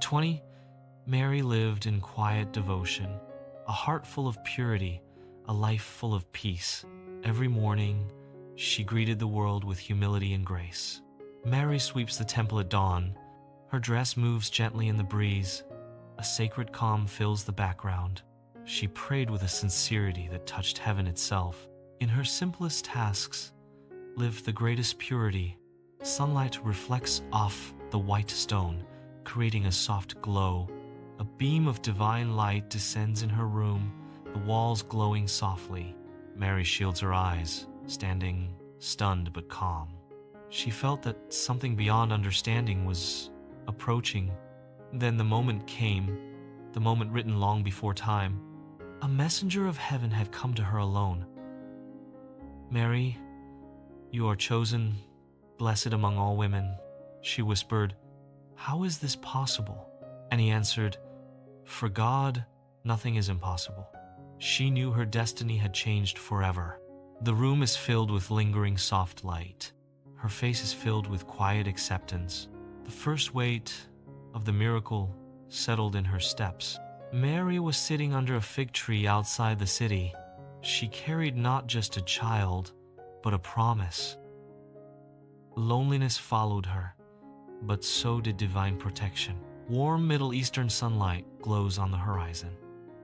20, Mary lived in quiet devotion, a heart full of purity, a life full of peace. Every morning, she greeted the world with humility and grace. Mary sweeps the temple at dawn. Her dress moves gently in the breeze. A sacred calm fills the background. She prayed with a sincerity that touched heaven itself. In her simplest tasks lived the greatest purity. Sunlight reflects off the white stone, creating a soft glow. A beam of divine light descends in her room, the walls glowing softly. Mary shields her eyes, standing stunned but calm. She felt that something beyond understanding was approaching. Then the moment came, the moment written long before time. A messenger of heaven had come to her alone. "Mary, you are chosen, blessed among all women." She whispered, "How is this possible?" And he answered, "For God, nothing is impossible." She knew her destiny had changed forever. The room is filled with lingering soft light. Her face is filled with quiet acceptance. The first weight of the miracle settled in her steps. Mary was sitting under a fig tree outside the city. She carried not just a child, but a promise. Loneliness followed her, but so did divine protection. Warm Middle Eastern sunlight glows on the horizon.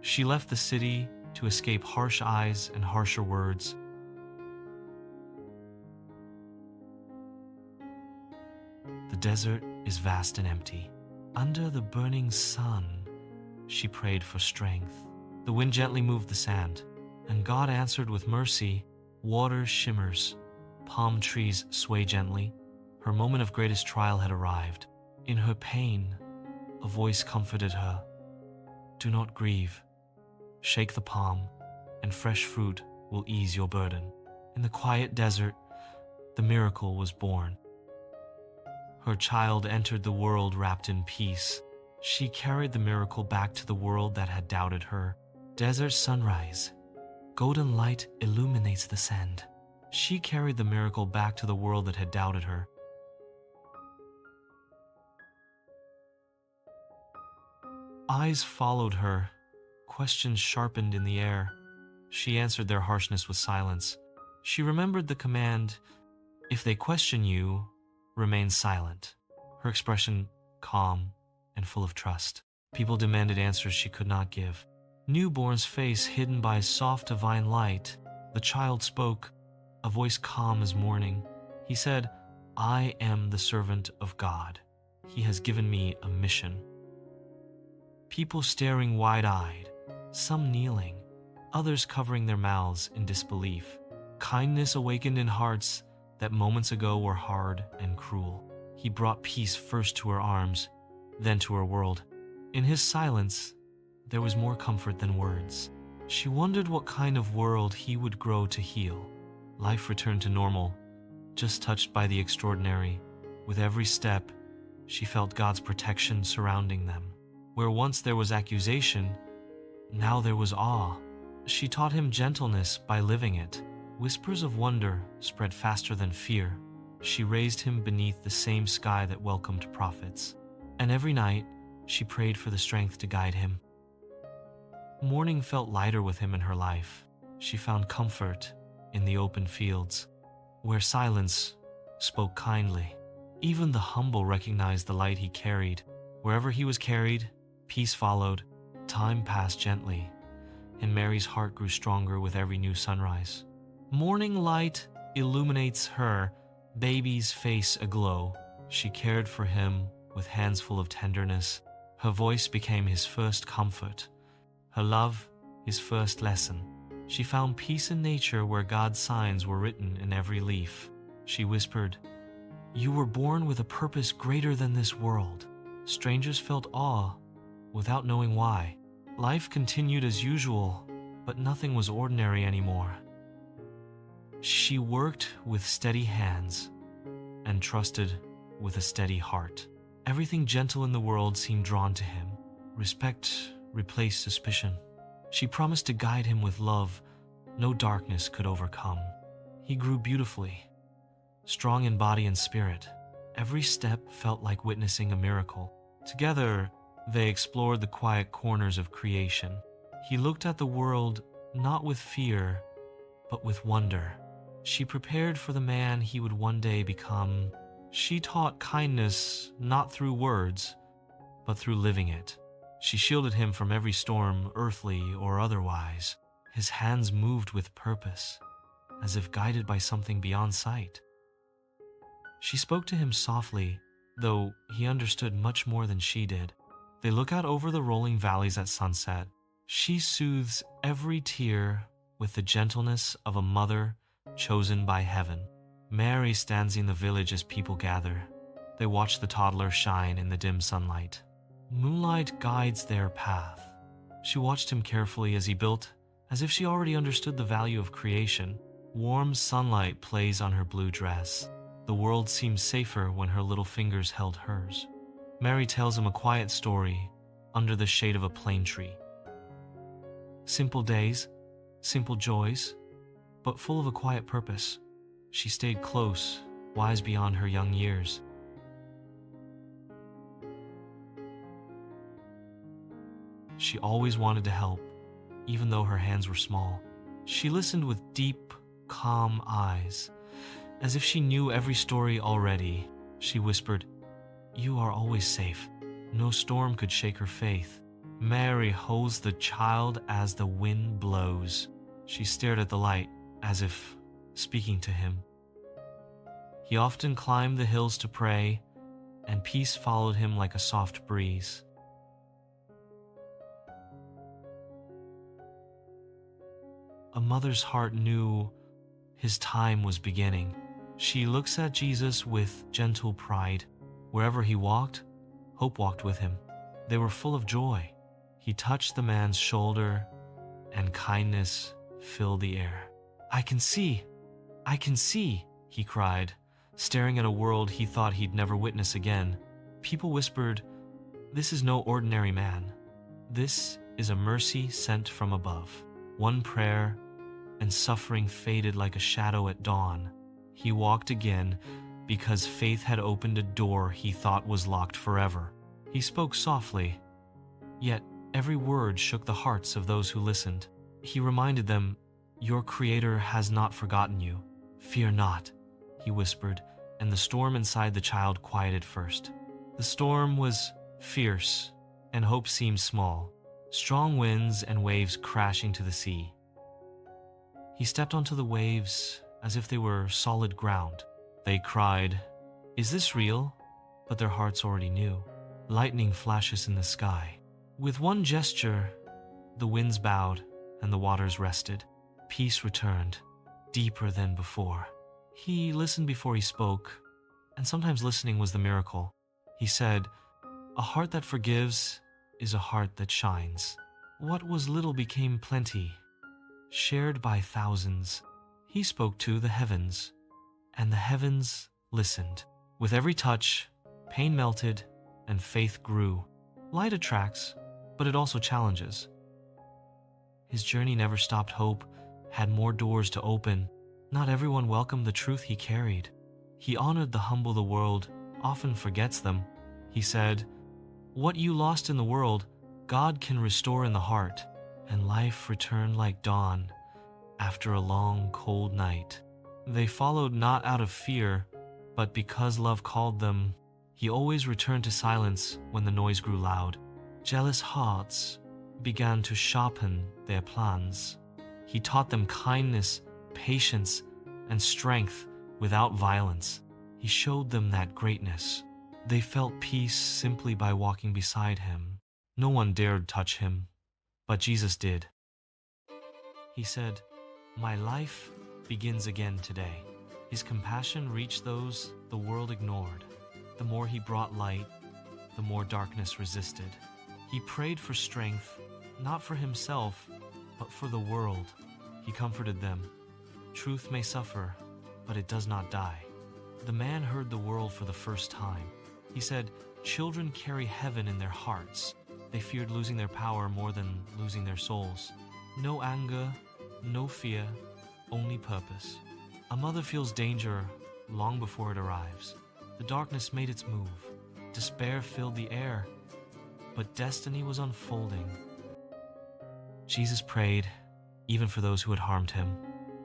She left the city to escape harsh eyes and harsher words. The desert is vast and empty. Under the burning sun, she prayed for strength. The wind gently moved the sand, and God answered with mercy. Water shimmers, palm trees sway gently. Her moment of greatest trial had arrived. In her pain, a voice comforted her. "Do not grieve. Shake the palm, and fresh fruit will ease your burden." In the quiet desert, the miracle was born. Her child entered the world wrapped in peace. She carried the miracle back to the world that had doubted her. Desert sunrise, golden light illuminates the sand. She carried the miracle back to the world that had doubted her. Eyes followed her, questions sharpened in the air. She answered their harshness with silence. She remembered the command, "If they question you, remain silent." Her expression calm and full of trust. People demanded answers she could not give. Newborn's face hidden by soft divine light. The child spoke, a voice calm as morning. He said, "I am the servant of God. He has given me a mission." People staring wide-eyed, some kneeling, others covering their mouths in disbelief. Kindness awakened in hearts that moments ago were hard and cruel. He brought peace first to her arms, then to her world. In his silence, there was more comfort than words. She wondered what kind of world he would grow to heal. Life returned to normal, just touched by the extraordinary. With every step, she felt God's protection surrounding them. Where once there was accusation, now there was awe. She taught him gentleness by living it. Whispers of wonder spread faster than fear. She raised him beneath the same sky that welcomed prophets. And every night, she prayed for the strength to guide him. Morning felt lighter with him in her life. She found comfort in the open fields, where silence spoke kindly. Even the humble recognized the light he carried. Wherever he was carried, peace followed. Time passed gently, and Mary's heart grew stronger with every new sunrise. Morning light illuminates her baby's face aglow. She cared for him with hands full of tenderness. Her voice became his first comfort, her love his first lesson. She found peace in nature where God's signs were written in every leaf. She whispered, "You were born with a purpose greater than this world." Strangers felt awe without knowing why. Life continued as usual, but nothing was ordinary anymore. She worked with steady hands and trusted with a steady heart. Everything gentle in the world seemed drawn to him. Respect replaced suspicion. She promised to guide him with love no darkness could overcome. He grew beautifully, strong in body and spirit. Every step felt like witnessing a miracle. Together, They explored the quiet corners of creation. He looked at the world not with fear, but with wonder. She prepared for the man he would one day become. She taught kindness not through words, but through living it. She shielded him from every storm, earthly or otherwise. His hands moved with purpose, as if guided by something beyond sight. She spoke to him softly, though he understood much more than she did. They look out over the rolling valleys at sunset. She soothes every tear with the gentleness of a mother chosen by heaven. Mary stands in the village as people gather. They watch the toddler shine in the dim sunlight. Moonlight guides their path. She watched him carefully as he built, as if she already understood the value of creation. Warm sunlight plays on her blue dress. The world seemed safer when her little fingers held hers. Mary tells him a quiet story under the shade of a plane tree. Simple days, simple joys, but full of a quiet purpose. She stayed close, wise beyond her young years. She always wanted to help, even though her hands were small. She listened with deep, calm eyes, as if she knew every story already. She whispered, "You are always safe." No storm could shake her faith. Mary holds the child as the wind blows. She stared at the light, as if speaking to him. He often climbed the hills to pray, and peace followed him like a soft breeze. A mother's heart knew his time was beginning. She looks at Jesus with gentle pride. Wherever he walked, hope walked with him. They were full of joy. He touched the man's shoulder, and kindness filled the air. I can see, he cried, staring at a world he thought he'd never witness again. People whispered, "This is no ordinary man. This is a mercy sent from above." One prayer, and suffering faded like a shadow at dawn. He walked again because faith had opened a door he thought was locked forever. He spoke softly, yet every word shook the hearts of those who listened. He reminded them, "Your Creator has not forgotten you. Fear not," he whispered, and the storm inside the child quieted first. The storm was fierce, and hope seemed small. Strong winds and waves crashing to the sea. He stepped onto the waves as if they were solid ground. They cried, "Is this real?" But their hearts already knew. Lightning flashes in the sky. With one gesture, the winds bowed and the waters rested. Peace returned, deeper than before. He listened before he spoke, and sometimes listening was the miracle. He said, "A heart that forgives is a heart that shines." What was little became plenty, shared by thousands. He spoke to the heavens, and the heavens listened. With every touch, pain melted and faith grew. Light attracts, but it also challenges. His journey never stopped. Hope had more doors to open. Not everyone welcomed the truth he carried. He honored the humble. The world often forgets them. He said, "What you lost in the world, God can restore in the heart." And life returned like dawn after a long, cold night. They followed not out of fear, but because love called them. He always returned to silence when the noise grew loud. Jealous hearts began to sharpen their plans. He taught them kindness, patience, and strength without violence. He showed them that greatness. They felt peace simply by walking beside him. No one dared touch him, but Jesus did. He said, "My life begins again today." His compassion reached those the world ignored. The more he brought light, the more darkness resisted. He prayed for strength, not for himself, but for the world. He comforted them. Truth may suffer, but it does not die. The man heard the world for the first time. He said, "Children carry heaven in their hearts." They feared losing their power more than losing their souls. No anger, no fear, only purpose. A mother feels danger long before it arrives. The darkness made its move. Despair filled the air. but destiny was unfolding. Jesus prayed, even for those who had harmed him.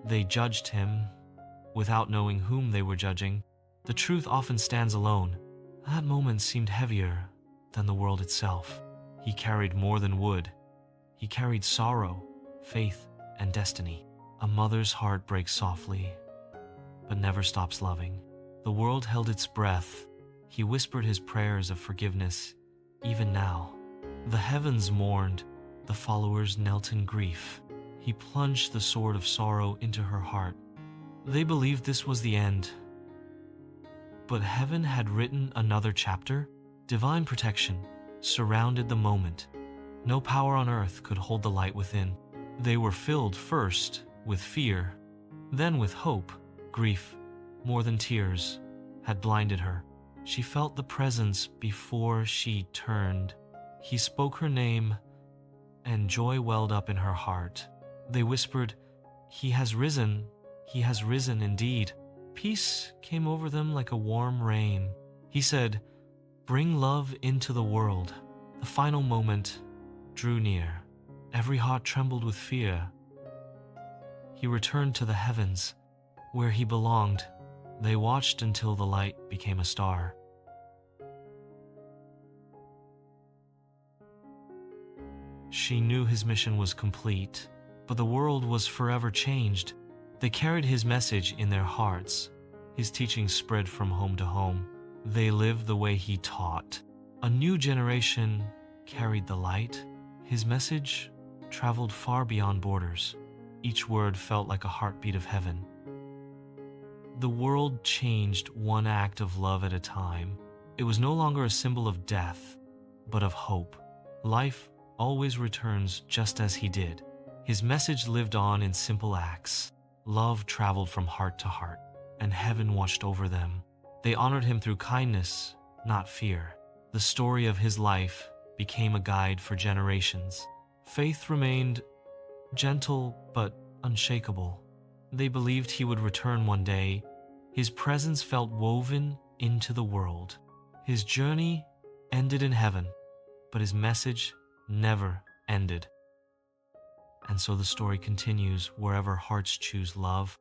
They judged him without knowing whom they were judging. The truth often stands alone. That moment seemed heavier than the world itself. He carried more than wood. He carried sorrow, faith, and destiny. A mother's heart breaks softly, but never stops loving. The world held its breath. He whispered his prayers of forgiveness, even now. The heavens mourned. The followers knelt in grief. He plunged the sword of sorrow into her heart. They believed this was the end. But heaven had written another chapter. Divine protection surrounded the moment. No power on earth could hold the light within. They were filled first with fear, then with hope. Grief, more than tears, had blinded her. She felt the presence before she turned. He spoke her name, and joy welled up in her heart. They whispered, "He has risen. He has risen indeed." Peace came over them like a warm rain. He said, "Bring love into the world." The final moment drew near. Every heart trembled with fear. He returned to the heavens, where he belonged. They watched until the light became a star. She knew his mission was complete, but the world was forever changed. They carried his message in their hearts. His teachings spread from home to home. They lived the way he taught. A new generation carried the light. His message traveled far beyond borders. Each word felt like a heartbeat of heaven. The world changed one act of love at a time. It was no longer a symbol of death, but of hope. Life always returns just as he did. His message lived on in simple acts. Love traveled from heart to heart, and heaven watched over them. They honored him through kindness, not fear. The story of his life became a guide for generations. Faith remained gentle but unshakable. They believed he would return one day. His presence felt woven into the world. His journey ended in heaven, but his message never ended. And so the story continues wherever hearts choose love.